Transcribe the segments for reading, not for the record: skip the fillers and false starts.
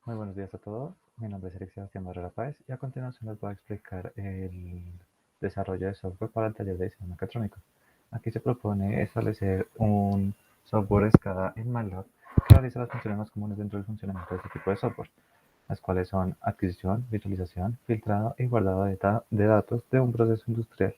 Muy buenos días a todos. Mi nombre es Eric Sebastián Barrera Páez y a continuación les voy a explicar el desarrollo de software para el taller de diseño mecatrónico. Aquí se propone establecer un software SCADA en MATLAB que realiza las funciones más comunes dentro del funcionamiento de este tipo de software, las cuales son adquisición, visualización, filtrado y guardado de datos de un proceso industrial.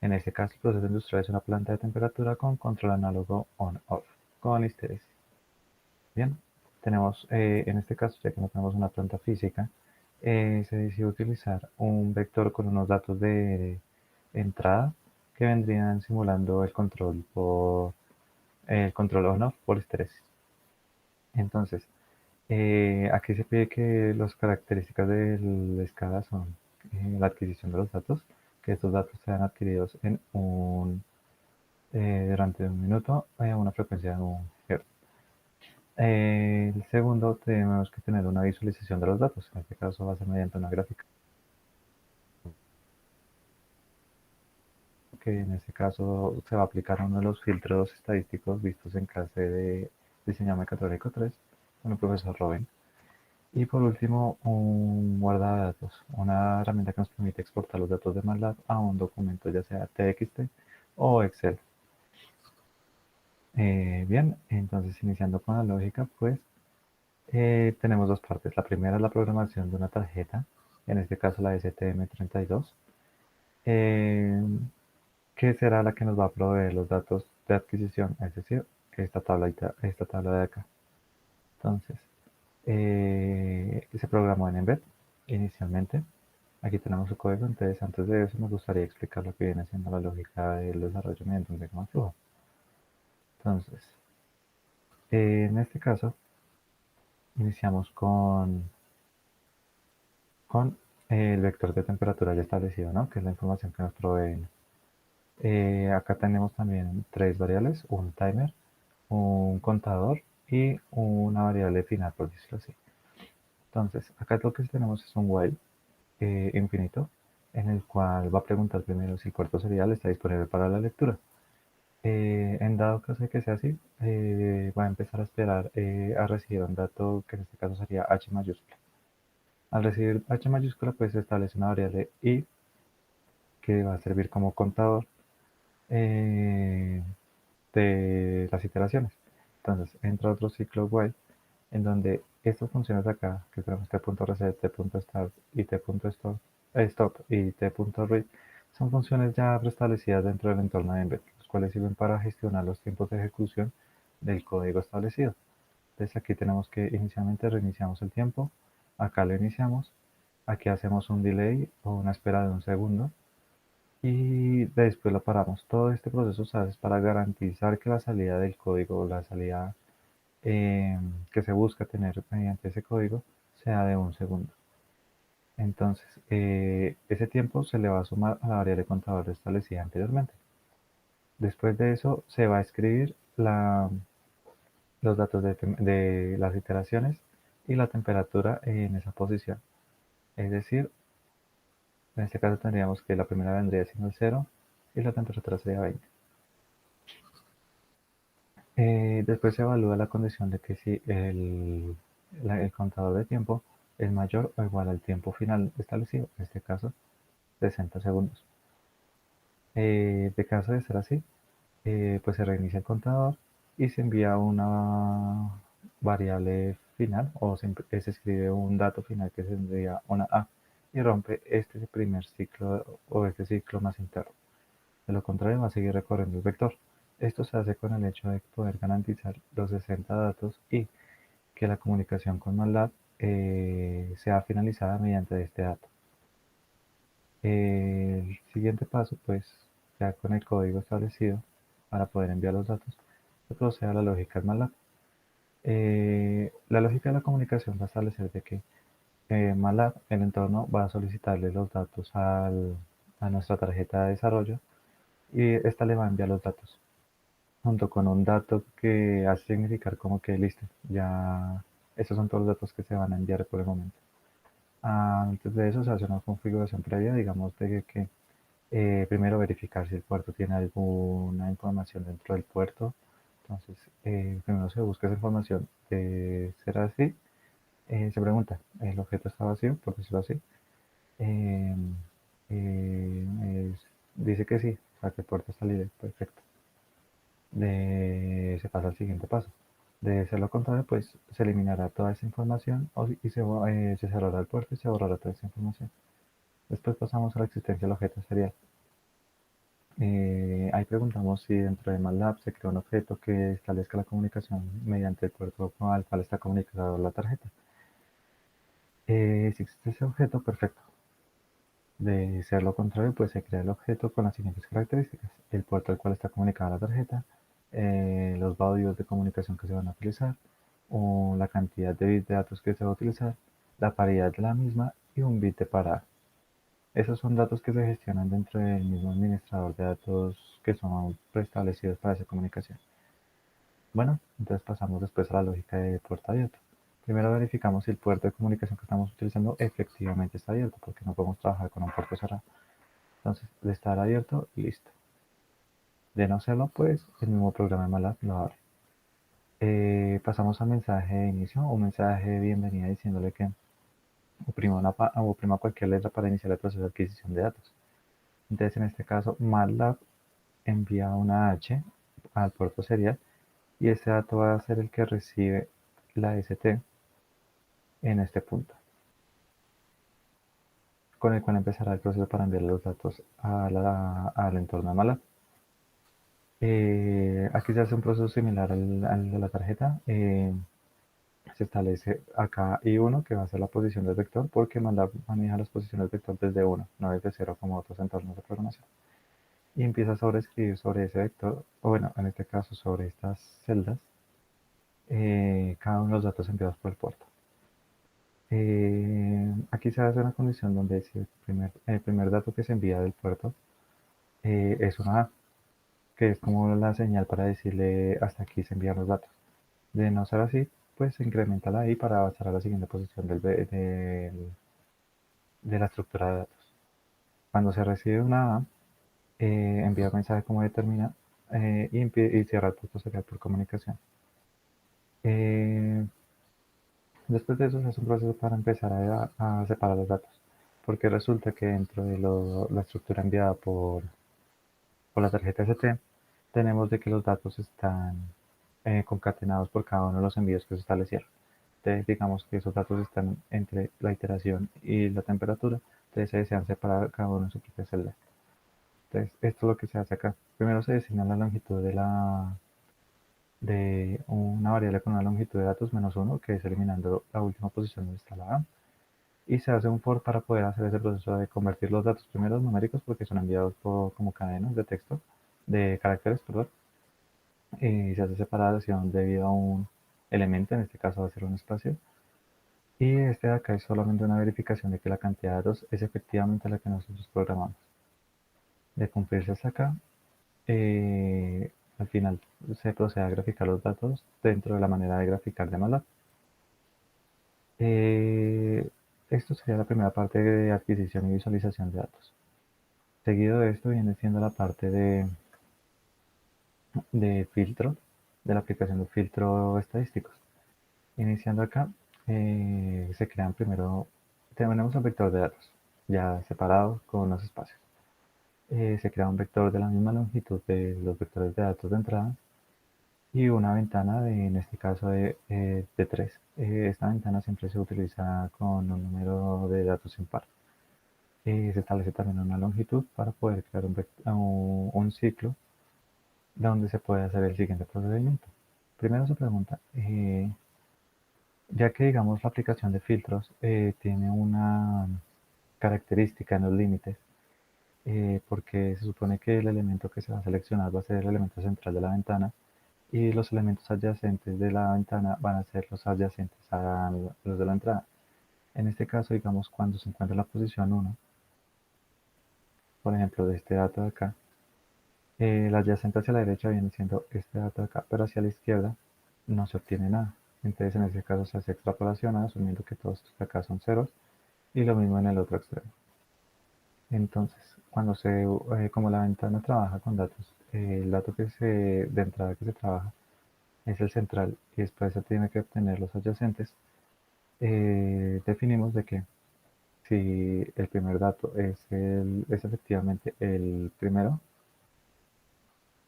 En este caso, el proceso industrial es una planta de temperatura con control análogo on-off, con histeresis. Bien, tenemos en este caso, ya que no tenemos una planta física, se decidió utilizar un vector con unos datos de entrada que vendrían simulando el control on-off por estrés. Entonces, aquí se pide que las características del escala son la adquisición de los datos, que estos datos sean adquiridos durante un minuto a una frecuencia de 1 Hz. El segundo, tenemos que tener una visualización de los datos. En este caso va a ser mediante una gráfica, que en este caso se va a aplicar uno de los filtros estadísticos vistos en clase de diseño mecatrónico 3 con el profesor Robin. Y por último, un guardadatos, una herramienta que nos permite exportar los datos de MATLAB a un documento, ya sea TXT o Excel. Bien, entonces iniciando con la lógica, pues tenemos dos partes. La primera es la programación de una tarjeta, en este caso la STM32, eh, que será la que nos va a proveer los datos de adquisición, es decir, esta tabla de acá. Entonces, se programó en Embed inicialmente. Aquí tenemos su código, entonces antes de eso me gustaría explicar lo que viene siendo la lógica del desarrollo mediante un diagrama de flujo. Entonces, en este caso, iniciamos con el vector de temperatura ya establecido, ¿no? Que es la información que nos provee. Acá tenemos también tres variables, un timer, un contador y una variable final, por decirlo así. Entonces, acá lo que tenemos es un while infinito, en el cual va a preguntar primero si el puerto serial está disponible para la lectura. En dado caso de que sea así, va a empezar a esperar a recibir un dato que en este caso sería H mayúscula. Al recibir H mayúscula, pues se establece una variable I que va a servir como contador eh, de las iteraciones. Entonces entra otro ciclo while en donde estas funciones de acá, que tenemos t.reset, t.start y t.stop y t.read, son funciones ya preestablecidas dentro del entorno de Embed, los cuales sirven para gestionar los tiempos de ejecución del código establecido. Entonces aquí tenemos que inicialmente reiniciamos el tiempo, acá lo iniciamos, aquí hacemos un delay o una espera de 1 segundo y después lo paramos. Todo este proceso se hace para garantizar que la salida del código o la salida que se busca tener mediante ese código sea de 1 segundo. Entonces, ese tiempo se le va a sumar a la variable contador establecida anteriormente. Después de eso, se va a escribir los datos de las iteraciones y la temperatura en esa posición. Es decir, en este caso tendríamos que la primera vendría siendo 0 y la temperatura sería 20. Después se evalúa la condición de que si el contador de tiempo es mayor o igual al tiempo final establecido, en este caso 60 segundos. De caso de ser así, pues se reinicia el contador y se envía una variable final o se escribe un dato final que se envía una A y rompe este primer ciclo o este ciclo más interno. De lo contrario, va a seguir recorriendo el vector. Esto se hace con el hecho de poder garantizar los 60 datos y que la comunicación con MATLAB sea finalizada mediante este dato. El siguiente paso, pues, ya con el código establecido para poder enviar los datos, se procede a la lógica en MATLAB. La lógica de la comunicación va a establecer de que MATLAB, el entorno, va a solicitarle los datos a nuestra tarjeta de desarrollo y esta le va a enviar los datos junto con un dato que hace significar como que listo, ya esos son todos los datos que se van a enviar por el momento. Antes de eso se hace una configuración previa, digamos, de que primero verificar si el puerto tiene alguna información dentro del puerto. Entonces, primero se busca esa información de ser así. Se pregunta, ¿el objeto está vacío? Por decirlo así. Eh, dice que sí, o sea que el puerto está libre, perfecto. Se pasa al siguiente paso. De ser lo contrario, pues se eliminará toda esa información y se cerrará el puerto y se borrará toda esa información. Después pasamos a la existencia del objeto serial. Ahí preguntamos si dentro de MATLAB se crea un objeto que establezca la comunicación mediante el puerto al cual está comunicada la tarjeta. Si existe ese objeto, perfecto. De ser lo contrario, pues se crea el objeto con las siguientes características: el puerto al cual está comunicada la tarjeta, los baudios de comunicación que se van a utilizar, o la cantidad de bits de datos que se va a utilizar, la paridad de la misma y un bit de parada. Esos son datos que se gestionan dentro del mismo administrador de datos que son preestablecidos para esa comunicación. Bueno, entonces pasamos después a la lógica de puerto abierto. Primero verificamos si el puerto de comunicación que estamos utilizando efectivamente está abierto, porque no podemos trabajar con un puerto cerrado. Entonces, de estar abierto, listo. De no serlo, pues el mismo programa de MATLAB lo abre. Pasamos al mensaje de inicio, un mensaje de bienvenida diciéndole que oprima cualquier letra para iniciar el proceso de adquisición de datos. Entonces, en este caso, MATLAB envía una H al puerto serial y este dato va a ser el que recibe la ST en este punto, con el cual empezará el proceso para enviar los datos al entorno de MATLAB. Aquí se hace un proceso similar al de la tarjeta. Se establece acá I1, que va a ser la posición del vector, porque maneja las posiciones del vector desde 1, no desde 0 como otros entornos de programación. Y empieza a sobreescribir sobre ese vector, o bueno, en este caso sobre estas celdas, cada uno de los datos enviados por el puerto. Aquí se hace una condición donde si el primer dato que se envía del puerto es una A, que es como la señal para decirle hasta aquí se envían los datos. De no ser así, pues se incrementa la I para avanzar a la siguiente posición de la estructura de datos. Cuando se recibe una A, envía un mensaje como determina y cierra el puerto serial por comunicación. Eh, Después de eso se hace un proceso para empezar a separar los datos, porque resulta que dentro de la estructura enviada por la tarjeta ST, tenemos de que los datos están concatenados por cada uno de los envíos que se establecieron. Entonces, digamos que esos datos están entre la iteración y la temperatura, entonces se desean separar cada uno en su propia celda. Entonces, esto es lo que se hace acá. Primero se designa la longitud de una variable con una longitud de datos -1, que es eliminando la última posición donde está la A. Y se hace un for para poder hacer ese proceso de convertir los datos primero numéricos, porque son enviados como cadenas de texto, de caracteres, perdón, y se hace separación debido a un elemento, en este caso va a ser un espacio. Y este de acá es solamente una verificación de que la cantidad de datos es efectivamente la que nosotros programamos. De cumplirse hasta acá, al final se procede a graficar los datos dentro de la manera de graficar de MATLAB. Eh, Esto sería la primera parte de adquisición y visualización de datos. Seguido de esto viene siendo la parte de filtro, de la aplicación de filtro estadísticos. Iniciando acá, se crean primero, tenemos un vector de datos ya separado con unos espacios. Se crea un vector de la misma longitud de los vectores de datos de entrada y una ventana en este caso de 3. Esta ventana siempre se utiliza con un número de datos impar. Se establece también una longitud para poder crear un ciclo donde se puede hacer el siguiente procedimiento. Primero se pregunta, ya que digamos la aplicación de filtros tiene una característica en los límites, porque se supone que el elemento que se va a seleccionar va a ser el elemento central de la ventana y los elementos adyacentes de la ventana van a ser los adyacentes a los de la entrada. En este caso, digamos, cuando se encuentra en la posición 1, por ejemplo, de este dato de acá, el adyacente hacia la derecha viene siendo este dato de acá, pero hacia la izquierda no se obtiene nada. Entonces, en este caso se hace extrapolación asumiendo que todos estos de acá son ceros y lo mismo en el otro extremo. Entonces, como la ventana trabaja con datos, el dato de entrada que se trabaja es el central y después se tiene que obtener los adyacentes. definimos de que si el primer dato es efectivamente el primero,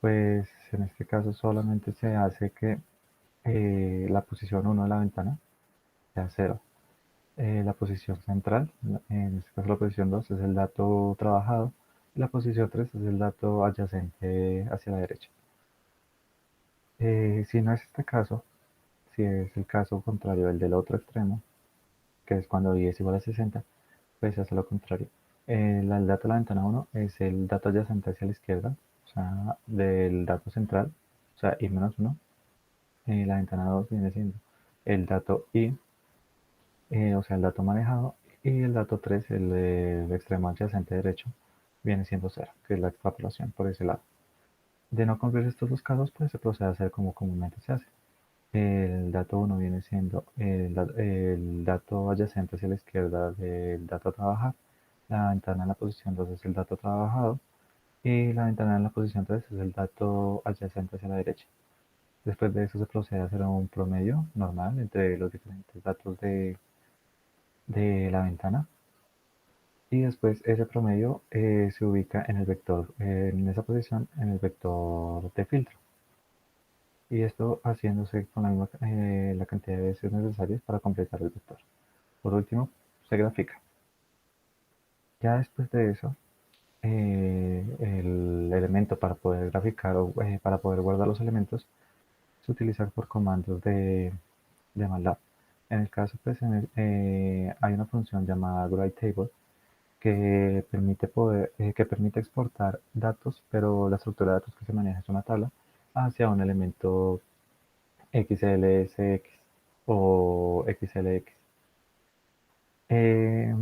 pues en este caso solamente se hace que la posición uno de la ventana sea cero. La posición central, en este caso la posición 2 es el dato trabajado, y la posición 3 es el dato adyacente hacia la derecha. Si no es este caso, si es el caso contrario, el del otro extremo, que es cuando i es igual a 60, pues hace lo contrario. El dato de la ventana uno es el dato adyacente hacia la izquierda, o sea, del dato central, o sea, i menos 1. La ventana 2 viene siendo el dato i, o sea, el dato manejado, y el dato 3, el extremo adyacente derecho, viene siendo cero, que es la extrapolación por ese lado. De no cumplir estos dos casos, pues se procede a hacer como comúnmente se hace. El dato uno viene siendo el dato adyacente hacia la izquierda del dato a trabajar. La ventana en la posición 2 es el dato trabajado. Y la ventana en la posición 3 es el dato adyacente hacia la derecha. Después de eso se procede a hacer un promedio normal entre los diferentes datos de la ventana. Y después ese promedio se ubica en el vector, en esa posición, en el vector de filtro. Y esto haciéndose con la cantidad de veces necesarias para completar el vector. Por último, se grafica. Ya después de eso, el elemento para poder graficar o para poder guardar los elementos se utiliza por comandos de MATLAB. En el caso, pues, hay una función llamada writeTable que permite exportar datos, pero la estructura de datos que se maneja es una tabla, hacia un elemento XLSX o XLX. Eh,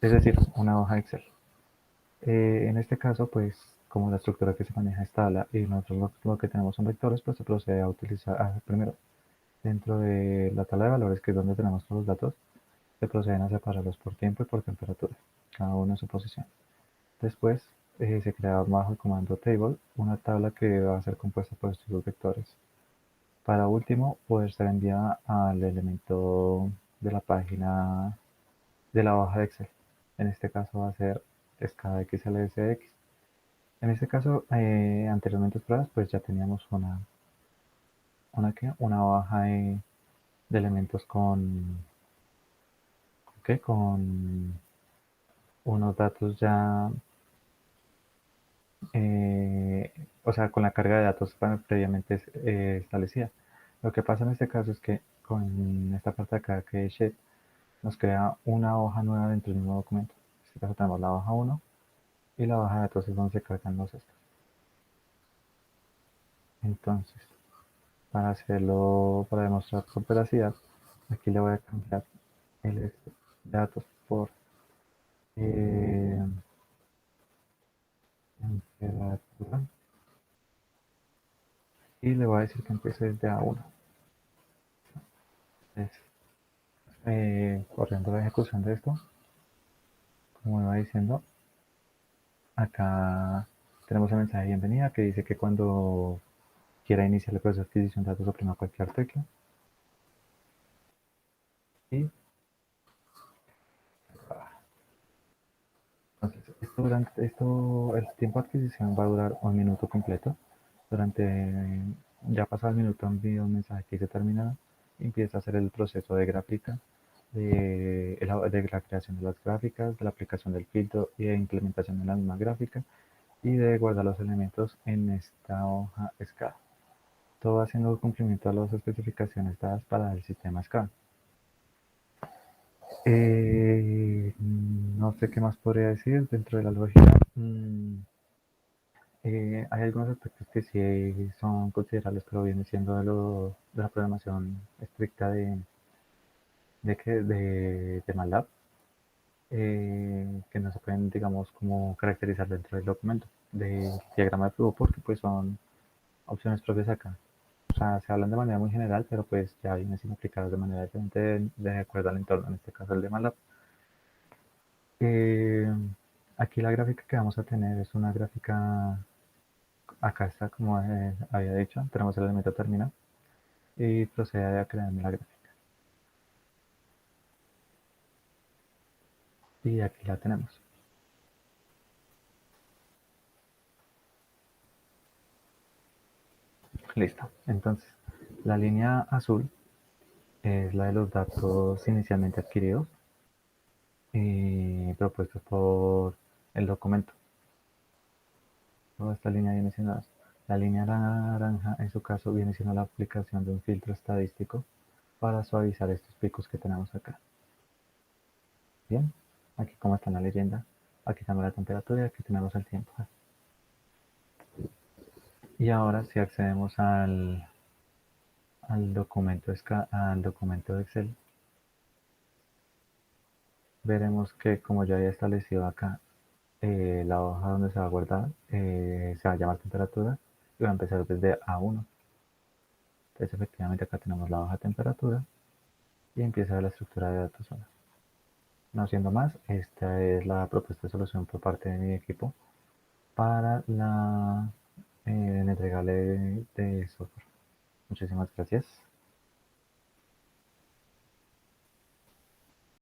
es decir, una hoja Excel. En este caso, pues, como la estructura que se maneja es tabla y nosotros lo que tenemos son vectores, pues se procede a utilizar, primero, dentro de la tabla de valores, que es donde tenemos todos los datos, se proceden a separarlos por tiempo y por temperatura, cada uno en su posición. Después, se crea bajo el comando table una tabla que va a ser compuesta por estos vectores. Para último, poder ser enviada al elemento de la página de la hoja de Excel. En este caso va a ser escala XLSX. En este caso, anteriormente pruebas, pues ya teníamos una hoja de elementos con unos datos ya, o sea, con la carga de datos previamente establecida. Lo que pasa en este caso es que con esta parte de acá que es Sheet, nos crea una hoja nueva dentro del mismo documento. En este caso tenemos la hoja 1 y la hoja de datos es donde se cargan los estos. Entonces, para hacerlo, para demostrar con veracidad, aquí le voy a cambiar el datos por eh, temperatura y le voy a decir que empiece desde A1. Entonces, corriendo la ejecución de esto, como iba diciendo, acá tenemos el mensaje de bienvenida que dice que cuando quiera iniciar el proceso de adquisición de datos oprima cualquier tecla. Y entonces, el tiempo de adquisición va a durar 1 minuto completo. Ya pasado el minuto envío un mensaje que dice terminado y empieza a hacer el proceso de gráfica, de la creación de las gráficas, de la aplicación del filtro y de implementación de la misma gráfica y de guardar los elementos en esta hoja SCAD. Todo haciendo cumplimiento a las especificaciones dadas para el sistema SCAD. No sé qué más podría decir dentro de la lógica. Hay algunos aspectos que sí son considerables, pero viene siendo de la programación estricta de MATLAB, que no se pueden, digamos, como caracterizar dentro del documento del diagrama de flujo, porque pues son opciones propias acá. O sea, se hablan de manera muy general, pero pues ya vienen siendo aplicadas de manera diferente de acuerdo al entorno, en este caso el de MATLAB. Eh, Aquí la gráfica que vamos a tener es una gráfica, acá está como había dicho, tenemos el elemento terminal y procede a crearme la gráfica. Y aquí la tenemos. Listo. Entonces, la línea azul es la de los datos inicialmente adquiridos y propuestos por el documento. Toda esta línea viene siendo la línea naranja, en su caso, viene siendo la aplicación de un filtro estadístico para suavizar estos picos que tenemos acá. Bien, aquí como está en la leyenda, aquí tenemos la temperatura y aquí tenemos el tiempo. Y ahora si accedemos al documento de Excel, veremos que como ya había establecido acá la hoja donde se va a guardar, se va a llamar temperatura y va a empezar desde A1. Entonces efectivamente acá tenemos la hoja temperatura y empieza la estructura de datos zona. No siendo más, esta es la propuesta de solución por parte de mi equipo para el entregable de software. Muchísimas gracias.